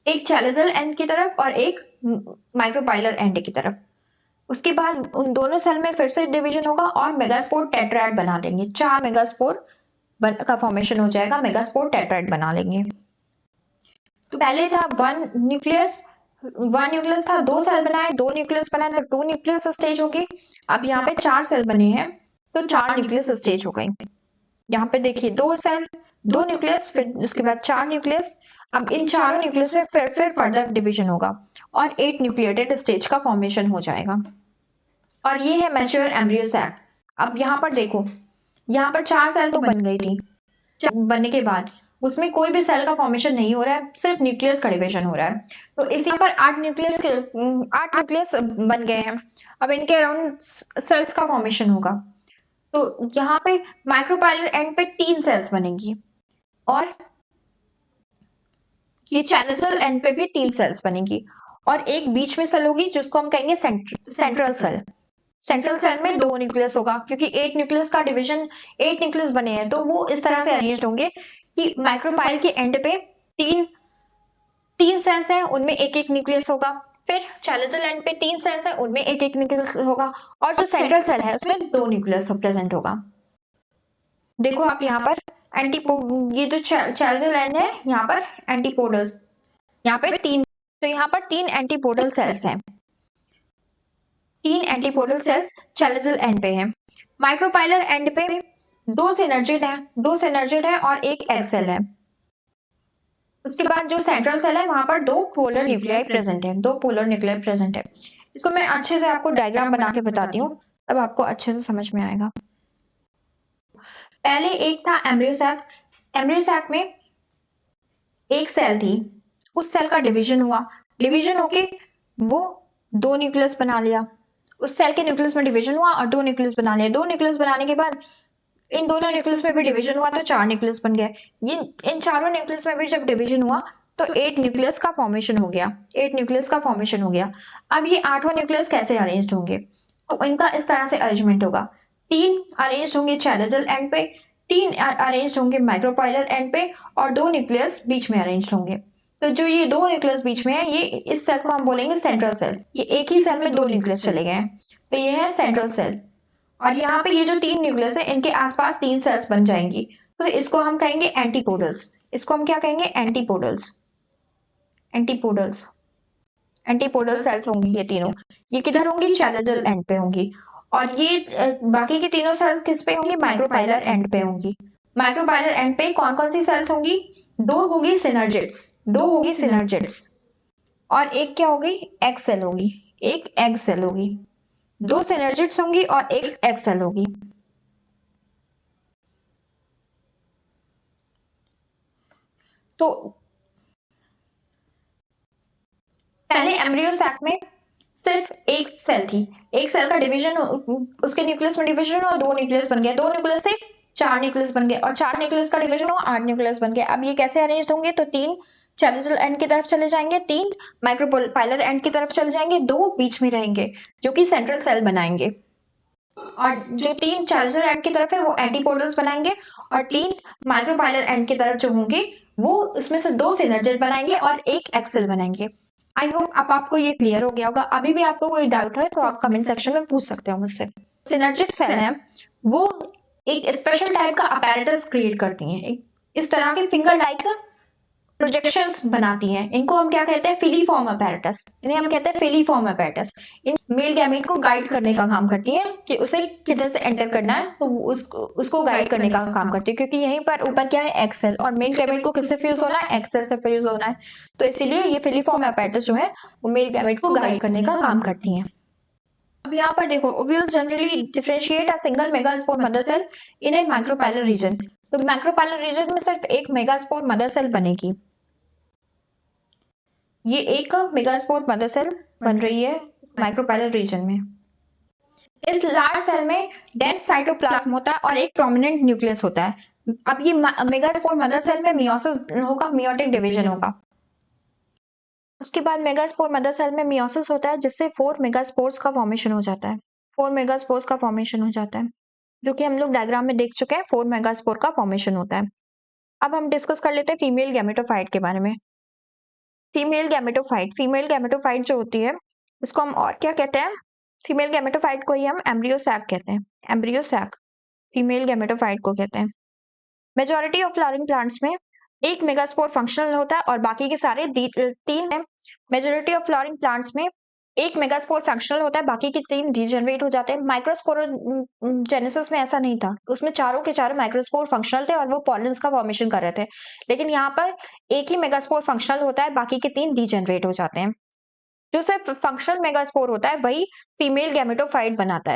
एक चैलेजल एंड की तरफ और एक माइक्रोपाइलर एंड की तरफ। उसके बाद उन दोनों सेल में फिर से डिवीजन होगा और मेगास्पोर टेट्राएड बना देंगे। 4 मेगास्पोर का फॉर्मेशन हो जाएगा, मेगास्पोर टेट्राएड बना लेंगे। तो पहले था 1 न्यूक्लियस था, 2 सेल बनाए, 2 न्यूक्लियस बनाए तो 2 न्यूक्लियस स्टेज हो गई। अब यहाँ पे 4 सेल बने हैं तो 4 न्यूक्लियस स्टेज हो गई। यहाँ पे देखिए 2 सेल, 2 न्यूक्लियस, फिर उसके बाद 4 न्यूक्लियस। अब इन चारों न्यूक्लियस में फिर फर्दर डिवीजन होगा और 8 न्यूक्लिएटेड स्टेज का फॉर्मेशन हो जाएगा। और ये है मैच्योर एम्ब्रियो सैक। अब यहाँ पर देखो, यहाँ पर 4 सेल तो बन गई थी, बनने के बाद उसमें कोई भी सेल का फॉर्मेशन नहीं हो रहा है, सिर्फ न्यूक्लियस का डिवीजन हो रहा है। तो इसी पर 8 न्यूक्लियस बन गए हैं। अब इनके अराउंड सेल्स का फॉर्मेशन होगा। तो यहाँ पे माइक्रोपाइलर एंड पे 3 सेल्स बनेंगी और ये चैलेंजल एंड पे भी 3 सेल्स बनेगी और एक बीच में सेल होगी जिसको हम कहेंगे सेंट्रल सेल। सेंट्रल सेल में 2 न्यूक्लियस होगा क्योंकि 8 न्यूक्लियस का डिवीजन 8 न्यूक्लियस बने हैं, तो वो इस तरह से अरेंज्ड होंगे कि माइक्रोपाइल के एंड पे तीन सेल्स हैं, उनमें एक एक न्यूक्लियस होगा। फिर चैलेंजल एंड पे 3 सेल्स हैं, उनमें एक एक न्यूक्लियस होगा और जो सेंट्रल सेल है उसमें 2 न्यूक्लियस प्रेजेंट होगा। देखो आप यहाँ पर ये जो चैलेंजल एंड है यहाँ पर एंटीपोडल्स, यहाँ पे 3, तो यहाँ पर 3 एंटीपोडल सेल्स हैं, 3 एंटीपोडल सेल्स चैलेंजल एंड पे हैं। माइक्रोपाइलर एंड पे 2 सिनर्जिड है और एक एग सेल है। उसके बाद जो सेंट्रल सेल है वहां पर 2 पोलर न्यूक्लियाई प्रेजेंट है, 2 पोलर न्यूक्लियाई प्रेजेंट है। इसको मैं अच्छे से आपको डायग्राम बना के बताती हूँ, अब आपको अच्छे से समझ में आएगा। पहले एक था एम्ब्रियो में एक सेल थी, उस सेल का डिवीजन हुआ, डिवीजन होके वो 2 न्यूक्लियस बना लिया, उस सेल के न्यूक्लियस में डिवीजन हुआ और 2 न्यूक्लियस बना लिया। 2 न्यूक्लियस बनाने के बाद इन दोनों न्यूक्लियस में भी डिवीजन हुआ तो 4 न्यूक्लियस बन गए। ये इन चारों न्यूक्लियस में भी जब डिवीजन हुआ तो 8 न्यूक्लियस का फॉर्मेशन हो गया, 8 न्यूक्लियस का फॉर्मेशन हो गया। अब ये 8वां न्यूक्लियस कैसे अरेंज्ड होंगे, तो इनका इस तरह से अरेंजमेंट होगा। 3 अरेंज्ड होंगे चैलेंजल एंड पे, 3 अरेंज्ड होंगे माइक्रोपाइलर एंड पे और 2 न्यूक्लियस बीच में अरेंज्ड होंगे। तो जो ये 2 न्यूक्लियस बीच में है, ये इस सेल को हम बोलेंगे सेंट्रल सेल। ये एक ही सेल में 2 न्यूक्लियस चले गए हैं, तो ये है सेंट्रल सेल। और यहाँ पे ये जो 3 न्यूक्लियस है इनके आसपास 3 सेल्स बन जाएंगी, तो इसको हम कहेंगे एंटीपोडल्स। इसको हम क्या कहेंगे, एंटीपोडल्स। एंटीपोडल सेल्स होंगी ये तीनों। ये किधर होंगी, चैलेंजल एंड पे होंगी। और ये बाकी की तीनों सेल्स किस पे होंगी, माइक्रोपाइलर एंड पे होंगी। माइक्रोपाइलर एंड पे कौन कौन सी सेल्स होंगी, 2 होगी सिनर्जिड्स, और एक क्या होगी, एग सेल होगी, एक एग सेल होगी। 2 सिनर्जिड्स होंगी और एक एग सेल होगी। तो पहले एम्ब्रियो सैक में सिर्फ एक सेल थी, एक सेल का डिवीजन, उसके न्यूक्लियस में डिवीजन और 2 न्यूक्लियस बन गए, 2 न्यूक्लियस से 4 न्यूक्लियस बन गए और 4 न्यूक्लियस का डिवीजन हुआ 8 न्यूक्लियस बन गए। अब ये कैसे अरेंज होंगे, तो 3 चैलेंजल एंड की तरफ चले जाएंगे, 3 माइक्रोपाइलर एंड की तरफ चले जाएंगे, 2 बीच में रहेंगे जो कि सेंट्रल सेल बनाएंगे, और जो 3 चैलेंजल एंड की तरफ है वो एंटीपोडल्स बनाएंगे, और 3 माइक्रोपाइलर एंड की तरफ जो होंगे वो इसमें से 2 सिनर्जिड बनाएंगे और एक एक्सेल बनाएंगे। आई होप अब आपको ये क्लियर हो गया होगा। अभी भी आपको कोई डाउट है तो आप कमेंट सेक्शन में पूछ सकते हो मुझसे। सिनर्जिड सेल है वो एक स्पेशल टाइप का अपैरेटस क्रिएट करती हैं, इस तरह के फिंगर लाइक प्रोजेक्शंस बनाती हैं। इनको हम क्या कहते हैं, फिलीफॉर्म अपैरेटस, इन्हें हम कहते हैं filiform apparatus. In male gamete को गाइड करने का काम करती है कि उसे किधर से एंटर करना है, तो उसको गाइड करने का काम करती है, क्योंकि यहीं पर ऊपर क्या है, एक्सेल, और मेल गैमेट को किससे फ्यूज होना है, एक्सेल से फ्यूज होना है। तो इसीलिए ये फिलीफॉर्म अपैरेटस जो है वो मेल गैमेट को गाइड करने का काम करती है। अब यहाँ पर देखो, ovules generally differentiate a single megaspore mother cell in a micropylar region. तो माइक्रोपाइलर रीजन में सिर्फ एक मेगास्पोर मदर सेल बनेगी। ये एक मेगास्पोर मदर सेल बन रही है माइक्रोपाइलर रीजन में। इस लार्ज सेल में डेंस साइटोप्लाज्म होता है और एक प्रोमिनेंट न्यूक्लियस होता है। अब ये मेगास्पोर मदर सेल में मियोसिस होगा, मियोटिक डिवीजन होगा। उसके बाद मेगास्पोर मदर सेल में मियोसिस होता है जिससे 4 मेगास्पोर्स का फॉर्मेशन हो जाता है, 4 मेगास्पोर्स का फॉर्मेशन हो जाता है, जो कि हम लोग डायग्राम में देख चुके हैं। 4 मेगास्पोर का फॉर्मेशन होता है। अब हम डिस्कस कर लेते हैं फीमेल गैमेटोफाइट के बारे में। फीमेल गैमेटोफाइट जो होती है उसको हम और क्या कहते हैं, फीमेल गैमेटोफाइट को ही हम एम्ब्रियो सैक कहते हैं, एम्ब्रियो सैक फीमेल गैमेटोफाइट को कहते हैं। मेजॉरिटी ऑफ फ्लावरिंग प्लांट्स में एक मेगास्पोर फंक्शनल होता है और बाकी के सारे 3 है। मेजॉरिटी ऑफ फ्लावरिंग प्लांट्स में एक मेगास्पोर फंक्शनल होता है, बाकी के 3 डीजेनरेट हो जाते हैं। माइक्रोस्पोरोजेनेसिस में ऐसा नहीं था, उसमें चारों के चारों माइक्रोस्पोर फंक्शनल थे और वो पॉलिन्स का फॉर्मेशन कर रहे थे। लेकिन यहाँ पर एक ही मेगास्पोर फंक्शनल होता है, बाकी के 3 डीजेनरेट हो जाते हैं। जो सिर्फ फंक्शनल मेगास्पोर होता है वही फीमेल गैमेटोफाइट बनाता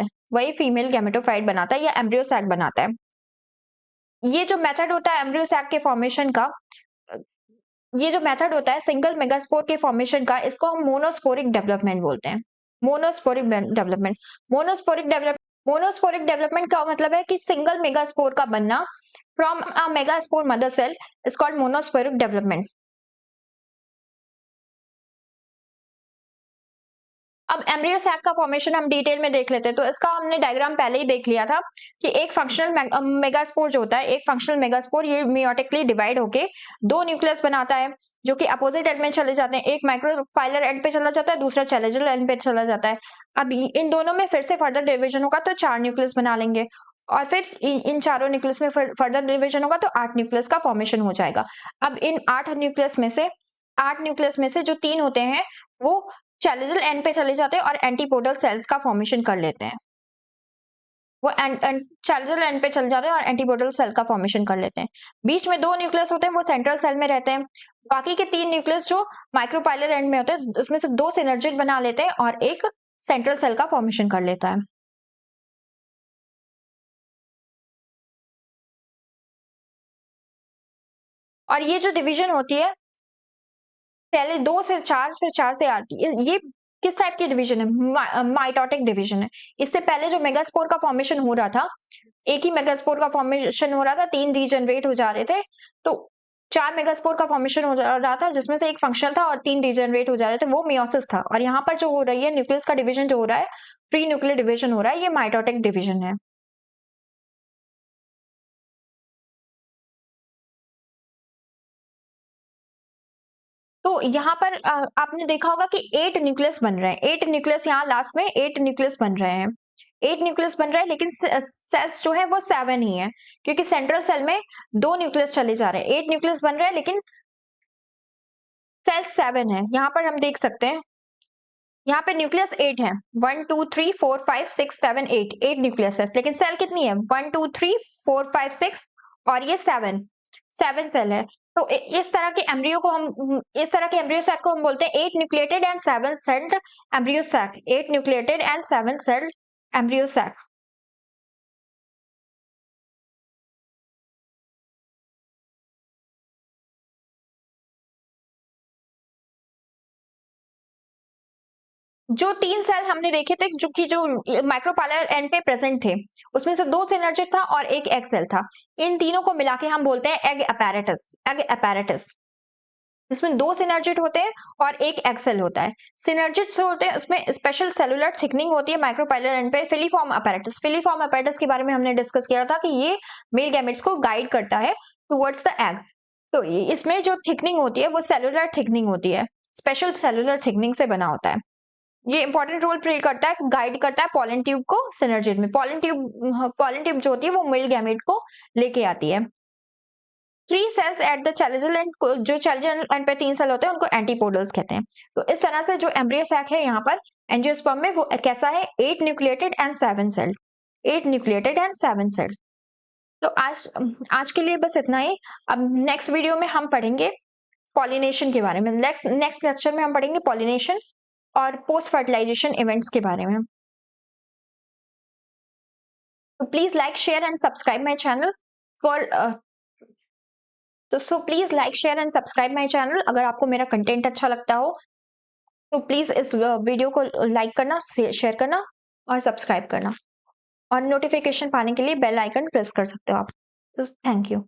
है, या एम्ब्रियो सैक बनाता है। ये जो मेथड होता है एम्ब्रियो सैक के फॉर्मेशन का, ये जो मेथड होता है सिंगल मेगास्पोर के फॉर्मेशन का, इसको हम मोनोस्पोरिक डेवलपमेंट बोलते हैं। मोनोस्पोरिक डेवलपमेंट का मतलब है कि सिंगल मेगास्पोर का बनना from a megaspore mother cell is called monosporic development. अब एम्ब्रियो सैक का फॉर्मेशन हम डिटेल में देख लेते हैं। तो इसका हमने डायग्राम पहले ही देख लिया था कि एक फंक्शनल मेगास्पोर जो होता है, एक फंक्शनल मेगास्पोर ये मेयोटिकली डिवाइड होके दो न्यूक्लियस बनाता है जो कि अपोजिट एंड में चले जाते हैं। एक माइक्रोफाइलर एंड पे चला जाता है, दूसरा चैलेंजर एंड पे चला जाता है। अब इन दोनों में फिर से फर्दर डिविजन होगा तो 4 न्यूक्लियस बना लेंगे और फिर इन चारों न्यूक्लियस में फर्दर डिविजन होगा तो 8 न्यूक्लियस का फॉर्मेशन हो जाएगा। अब इन 8 न्यूक्लियस में से जो 3 होते हैं वो चैलेंजर एंड पे चले जाते हैं और एंटीपोडल सेल्स का फॉर्मेशन कर लेते हैं। वो चैलेंजर एंड पे चले जाते हैं और एंटीपोडल सेल का फॉर्मेशन कर लेते हैं। बीच में 2 न्यूक्लियस होते हैं वो सेंट्रल सेल में रहते हैं। बाकी के 3 न्यूक्लियस जो माइक्रोपाइलर एंड में होते हैं उसमें से 2 सिनर्जिड बना लेते हैं और एक सेंट्रल सेल का फॉर्मेशन कर लेता है। और ये जो डिवीजन होती है पहले 2 से 4 फिर 4 से 8 ये किस टाइप की डिवीजन है? माइटोटिक डिवीजन है। इससे पहले जो मेगास्पोर का फॉर्मेशन हो रहा था, एक ही मेगास्पोर का फॉर्मेशन हो रहा था, 3 रीजनरेट हो जा रहे थे। तो 4 मेगास्पोर का फॉर्मेशन हो जा रहा था जिसमें से एक फंक्शनल था और 3 रीजनरेट हो जा रहे थे, वो मियोसिस था। और यहाँ पर जो हो रही है न्यूक्लियस का डिवीजन जो हो रहा है, प्री न्यूक्लियर डिवीजन हो रहा है, ये माइटोटिक डिवीजन है। तो यहाँ पर आपने देखा होगा कि 8 न्यूक्लियस बन रहे हैं। 8 न्यूक्लियस यहाँ लास्ट में 8 न्यूक्लियस बन रहे हैं। 8 न्यूक्लियस बन रहे हैं लेकिन सेल्स जो है वो 7 ही है क्योंकि सेंट्रल सेल में 2 न्यूक्लियस चले जा रहे हैं। 8 न्यूक्लियस बन रहे हैं लेकिन सेल्स 7 है। यहाँ पर हम देख सकते हैं यहाँ पे न्यूक्लियस 8 है। 1 2 3 4 5 6 7 8 8 न्यूक्लियस है लेकिन सेल कितनी है? 1 2 3 4 5 6 और ये 7 सेल है। तो इस तरह के एम्ब्रियो को हम इस तरह के एम्ब्रियो सैक को हम बोलते हैं 8 nucleated and 7 celled embryo sac. 8 nucleated and 7 celled embryo sac. जो 3 सेल हमने देखे थे जो माइक्रोपाइलर एंड पे प्रेजेंट थे उसमें से 2 सिनर्जिड था और एक एग सेल था। इन तीनों को मिला के हम बोलते हैं एग अपैरेटस जिसमें 2 सिनर्जिड होते हैं और एक एग सेल होता है। सिनर्जिड जो होते हैं उसमें स्पेशल सेलुलर थिकनिंग होती है माइक्रोपाइलर एंड पे। फिलीफॉर्म अपैरेटस के बारे में हमने डिस्कस किया था कि ये मेल गैमेट्स को गाइड करता है टुवर्ड्स द एग। तो इसमें जो थिकनिंग होती है वो सेलुलर थिकनिंग होती है, स्पेशल सेलुलर थिकनिंग से बना होता है। ये इंपॉर्टेंट रोल प्ले करता है, गाइड करता है पॉलन ट्यूब को सिनर्जिड में। पॉलन ट्यूब जो होती है वो मेल गैमेट को लेके आती है। 3 cells at the chalazal end जो चैलेंजर एंड पे 3 सेल होते हैं उनको एंटीपोडल्स कहते हैं। तो इस तरह से जो एम्ब्रियो सैक है यहाँ पर एंजियोस्पर्म में वो कैसा है? 8 nucleated and 7 cell. 8 nucleated and 7 cell. तो आज के लिए बस इतना ही। अब नेक्स्ट वीडियो में हम पढ़ेंगे पॉलिनेशन के बारे में। नेक्स्ट लेक्चर में हम पढ़ेंगे पॉलिनेशन और पोस्ट फर्टिलाइजेशन इवेंट्स के बारे में। तो please like share and subscribe my channel for so please like share and subscribe my channel. अगर आपको मेरा कंटेंट अच्छा लगता हो तो प्लीज इस वीडियो को लाइक करना, शेयर करना और सब्सक्राइब करना और नोटिफिकेशन पाने के लिए बेल आइकन प्रेस कर सकते हो आप। तो थैंक यू।